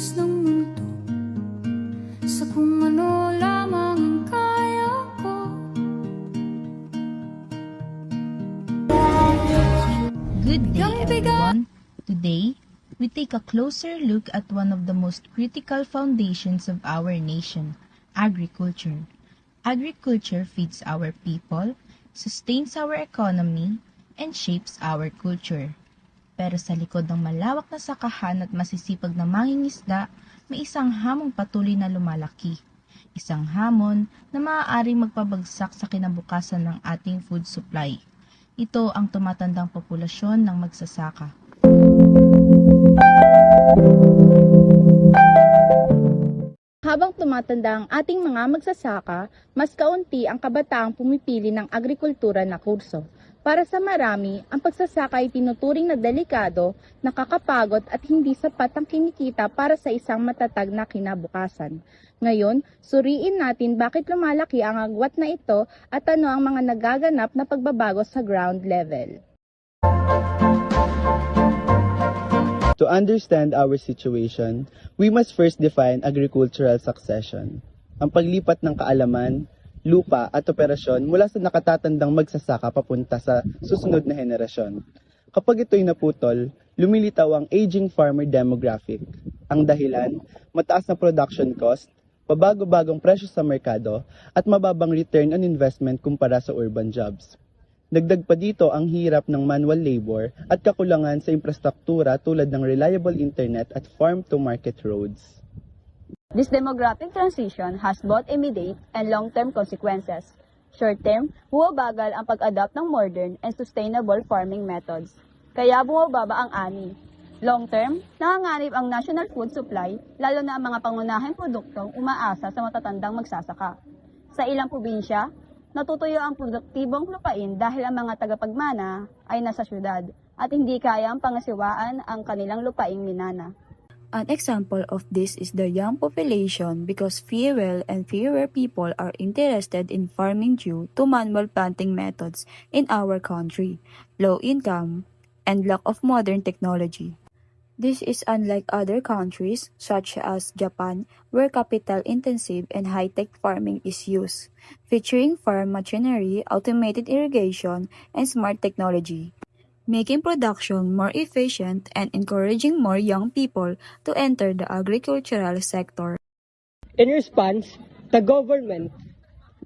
kilos ng mundo sa kung ano lamang ang kaya ko. Good day, everyone. Today, we take a closer look at one of the most critical foundations of our nation, agriculture. Agriculture feeds our people, sustains our economy, and shapes our culture. Pero sa likod ng malawak na sakahan at masisipag na mangingisda, may isang hamong patuloy na lumalaki. Isang hamon na maaaring magpabagsak sa kinabukasan ng ating food supply. Ito ang tumatandang populasyon ng magsasaka. Habang tumatanda ang ating mga magsasaka, mas kaunti ang kabataang pumipili ng agrikultura na kurso. Para sa marami, ang pagsasaka ay tinuturing na delikado, nakakapagod at hindi sapat ang kinikita para sa isang matatag na kinabukasan. Ngayon, suriin natin bakit lumalaki ang agwat na ito at ano ang mga nagaganap na pagbabago sa ground level. To understand our situation, we must first define agricultural succession, ang paglipat ng kaalaman, lupa at operasyon mula sa nakatatandang magsasaka papunta sa susunod na henerasyon. Kapag ito'y naputol, lumilitaw ang aging farmer demographic. Ang dahilan, mataas na production cost, pabago-bagong presyo sa merkado, at mababang return on investment kumpara sa urban jobs. Dagdag pa dito ang hirap ng manual labor at kakulangan sa infrastruktura tulad ng reliable internet at farm-to-market roads. This demographic transition has both immediate and long-term consequences. Short-term, bumabagal ang pag-adopt ng modern and sustainable farming methods, kaya bumababa ang ani. Long-term, nanganganib ang national food supply, lalo na ang mga pangunahing produktong umaasa sa matatandang magsasaka. Sa ilang probinsya, natutuyo ang produktibong lupain dahil ang mga tagapagmana ay nasa syudad at hindi kayang pangasiwaan ang kanilang lupaing minana. An example of this is the young population because fewer and fewer people are interested in farming due to manual planting methods in our country, low income, and lack of modern technology. This is unlike other countries such as Japan where capital-intensive and high-tech farming is used, featuring farm machinery, automated irrigation, and smart technology, making production more efficient and encouraging more young people to enter the agricultural sector. In response, the government,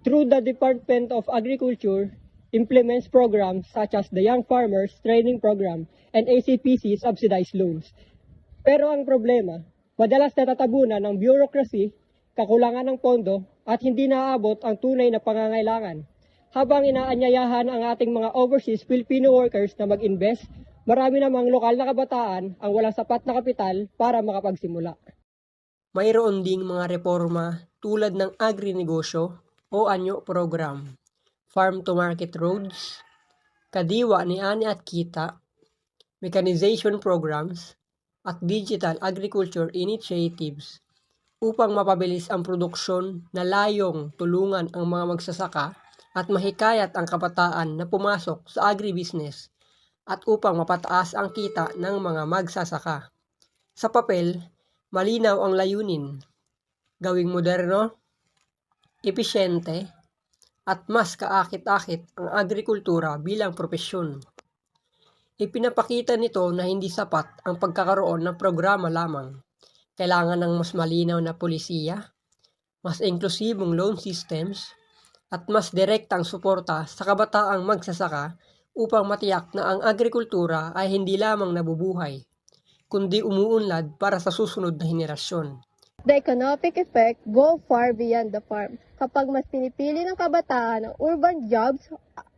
through the Department of Agriculture, implements programs such as the Young Farmers Training Program and ACPC subsidized loans. Pero ang problema, madalas natatabunan ng bureaucracy, kakulangan ng pondo at hindi naaabot ang tunay na pangangailangan. Habang inaanyayahan ang ating mga overseas Filipino workers na mag-invest, marami namang lokal na kabataan ang walang sapat na kapital para makapagsimula. Mayroon ding mga reforma tulad ng agri-negosyo o anyo program, farm-to-market roads, kadiwa ni ani at kita, mechanization programs, at digital agriculture initiatives upang mapabilis ang produksyon na layong tulungan ang mga magsasaka at mahikayat ang kabataan na pumasok sa agribusiness at upang mapataas ang kita ng mga magsasaka. Sa papel, malinaw ang layunin, gawing moderno, episyente, at mas kaakit-akit ang agrikultura bilang propesyon. Ipinapakita nito na hindi sapat ang pagkakaroon ng programa lamang. Kailangan ng mas malinaw na polisiya, mas inklusibong loan systems, at mas direktang suporta sa kabataang magsasaka upang matiyak na ang agrikultura ay hindi lamang nabubuhay, kundi umuunlad para sa susunod na henerasyon. The economic effect go far beyond the farm. Kapag mas pinipili ng kabataan ang urban jobs,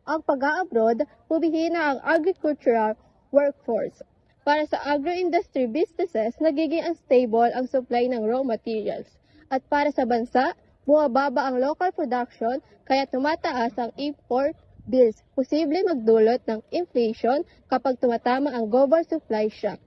ang pag-a-abroad, humihina ang agricultural workforce. Para sa agro-industry businesses, nagiging unstable ang supply ng raw materials. At para sa bansa, bumababa ang local production, kaya tumataas ang import bills. Posible magdulot ng inflation kapag tumatama ang global supply shock.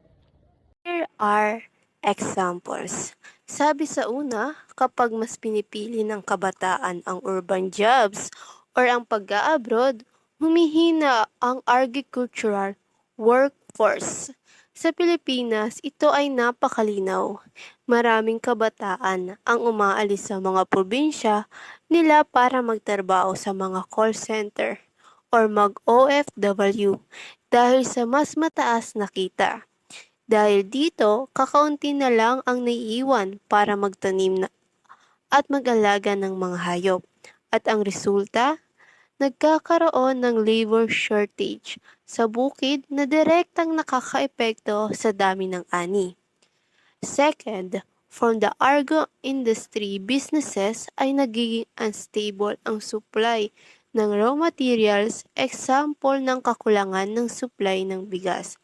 Here are examples. Sabi sa una, kapag mas pinipili ng kabataan ang urban jobs or ang pag-a-abroad, humihina ang agricultural workforce. Sa Pilipinas, ito ay napakalinaw. Maraming kabataan ang umaalis sa mga probinsya nila para magtrabaho sa mga call center or mag-OFW dahil sa mas mataas na kita. Dahil dito, kakaunti na lang ang naiiwan para magtanim at mag-alaga ng mga hayop. At ang resulta, nagkakaroon ng labor shortage sa bukid na direktang nakakaepekto sa dami ng ani. Second, from the agro industry businesses ay nagiging unstable ang supply ng raw materials, example ng kakulangan ng supply ng bigas.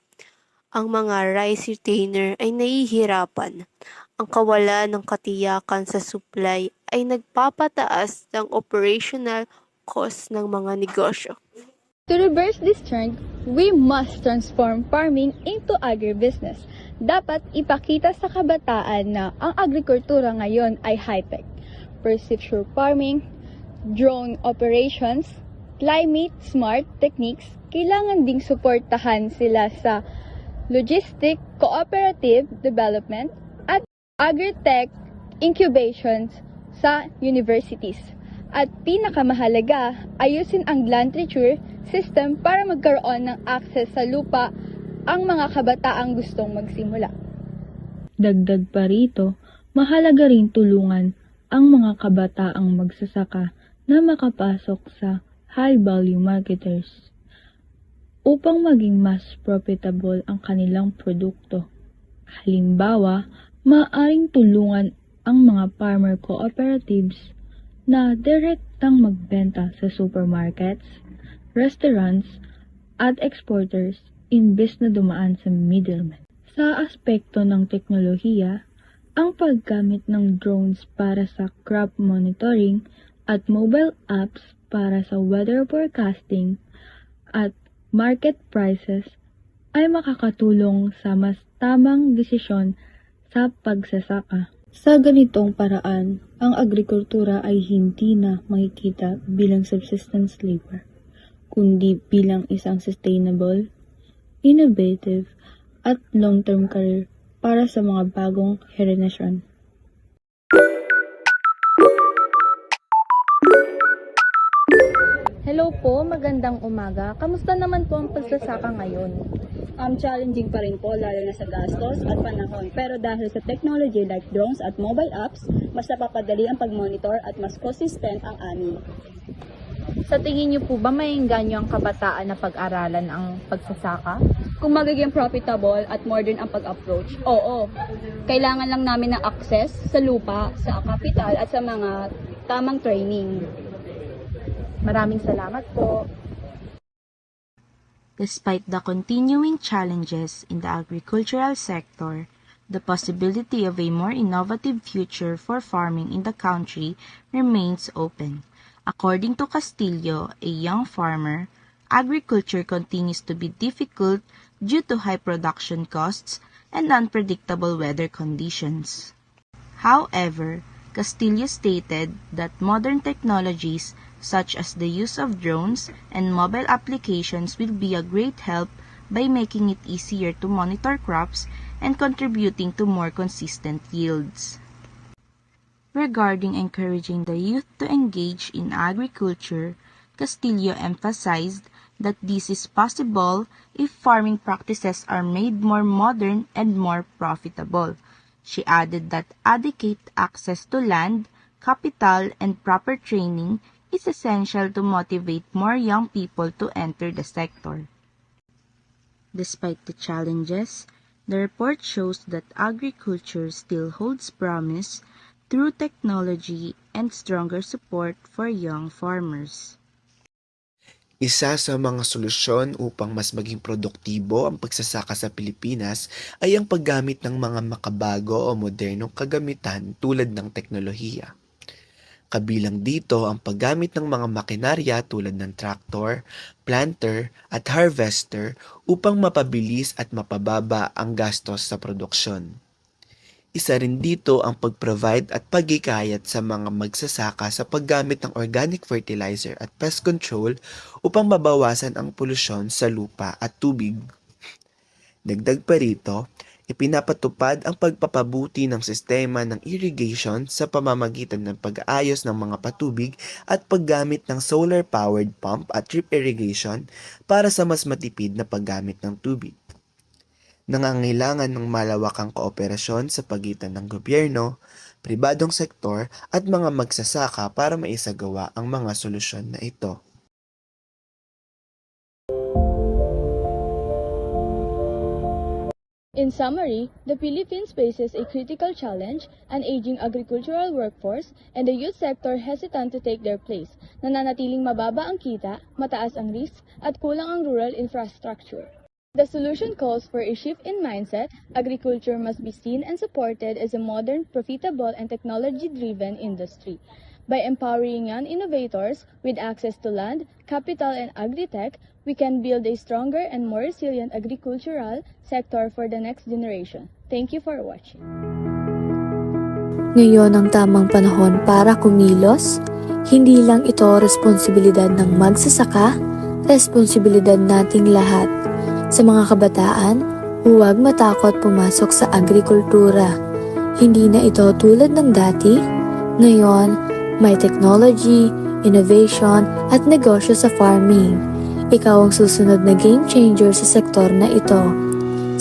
Ang mga rice retainer ay nahihirapan. Ang kawalan ng katiyakan sa supply ay nagpapataas ng operational cost ng mga negosyo. To reverse this trend, we must transform farming into agribusiness. Dapat ipakita sa kabataan na ang agrikultura ngayon ay high-tech. Precision farming, drone operations, climate-smart techniques, kailangan ding suportahan sila sa logistic cooperative development at agri-tech incubations sa universities. At pinakamahalaga, ayusin ang land transfer system para magkaroon ng access sa lupa ang mga kabataang gustong magsimula. Dagdag pa rito, mahalaga rin tulungan ang mga kabataang magsasaka na makapasok sa high-value marketers upang maging mas profitable ang kanilang produkto. Halimbawa, maaaring tulungan ang mga farmer cooperatives na direktang magbenta sa supermarkets, restaurants, at exporters imbes na dumaan sa middleman. Sa aspekto ng teknolohiya, ang paggamit ng drones para sa crop monitoring at mobile apps para sa weather forecasting at market prices ay makakatulong sa mas tamang desisyon sa pagsasaka. Sa ganitong paraan, ang agrikultura ay hindi na makikita bilang subsistence labor, kundi bilang isang sustainable, innovative, at long-term career para sa mga bagong henerasyon. Hello po, magandang umaga. Kamusta naman po ang pagsasaka ngayon? Challenging pa rin po lalo na sa gastos at panahon. Pero dahil sa technology like drones at mobile apps, mas napapadali ang pag-monitor at mas consistent ang ani. Sa tingin niyo po ba maiengganyo ang kabataan na pag-aralan ang pagsasaka? Kung magiging profitable at modern ang pag-approach, oo. Kailangan lang namin ng access sa lupa, sa kapital at sa mga tamang training. Maraming salamat po. Despite the continuing challenges in the agricultural sector, the possibility of a more innovative future for farming in the country remains open. According to Castillo, a young farmer, agriculture continues to be difficult due to high production costs and unpredictable weather conditions. However, Castillo stated that modern technologies such as the use of drones and mobile applications will be a great help by making it easier to monitor crops and contributing to more consistent yields. Regarding encouraging the youth to engage in agriculture, Castillo emphasized that this is possible if farming practices are made more modern and more profitable. She added that adequate access to land, capital, and proper training is essential to motivate more young people to enter the sector. Despite the challenges, the report shows that agriculture still holds promise through technology and stronger support for young farmers. Isa sa mga solusyon upang mas maging produktibo ang pagsasaka sa Pilipinas ay ang paggamit ng mga makabago o modernong kagamitan tulad ng teknolohiya. Kabilang dito ang paggamit ng mga makinarya tulad ng traktor, planter at harvester upang mapabilis at mapababa ang gastos sa produksyon. Isa rin dito ang pag-provide at paghikayat sa mga magsasaka sa paggamit ng organic fertilizer at pest control upang mabawasan ang polusyon sa lupa at tubig. Dagdag pa rito, ipinapatupad ang pagpapabuti ng sistema ng irrigation sa pamamagitan ng pag-aayos ng mga patubig at paggamit ng solar-powered pump at drip irrigation para sa mas matipid na paggamit ng tubig. Nangangailangan ng malawakang kooperasyon sa pagitan ng gobyerno, pribadong sektor at mga magsasaka para maisagawa ang mga solusyon na ito. In summary, the Philippines faces a critical challenge, an aging agricultural workforce, and the youth sector hesitant to take their place. Nananatiling mababa ang kita, mataas ang risk, at kulang ang rural infrastructure. The solution calls for a shift in mindset. Agriculture must be seen and supported as a modern, profitable, and technology-driven industry. By empowering young innovators with access to land, capital, and agri-tech, we can build a stronger and more resilient agricultural sector for the next generation. Thank you for watching. Ngayon ang tamang panahon para kumilos. Hindi lang ito responsibilidad ng magsasaka, responsibilidad nating lahat. Sa mga kabataan, huwag matakot pumasok sa agrikultura. Hindi na ito tulad ng dati. Ngayon, may technology, innovation, at negosyo sa farming. Ikaw ang susunod na game changer sa sektor na ito.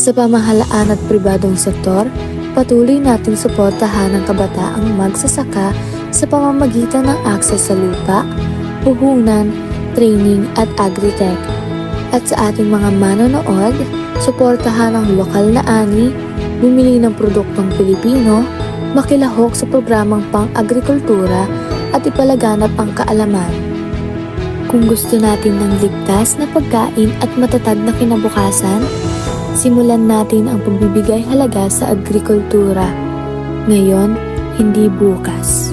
Sa pamahalaan at pribadong sektor, patuloy nating suportahan ang kabataang magsasaka sa pamamagitan ng akses sa lupa, puhunan, training at agri-tech. At sa ating mga manonood, suportahan ang lokal na ani, bumili ng produktong Pilipino, makilahok sa programang pang-agrikultura at ipalaganap ang kaalaman. Kung gusto natin ng ligtas na pagkain at matatag na kinabukasan, simulan natin ang pagbibigay halaga sa agrikultura. Ngayon, hindi bukas.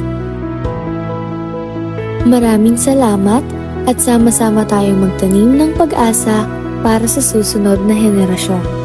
Maraming salamat at sama-sama tayong magtanim ng pag-asa para sa susunod na henerasyon.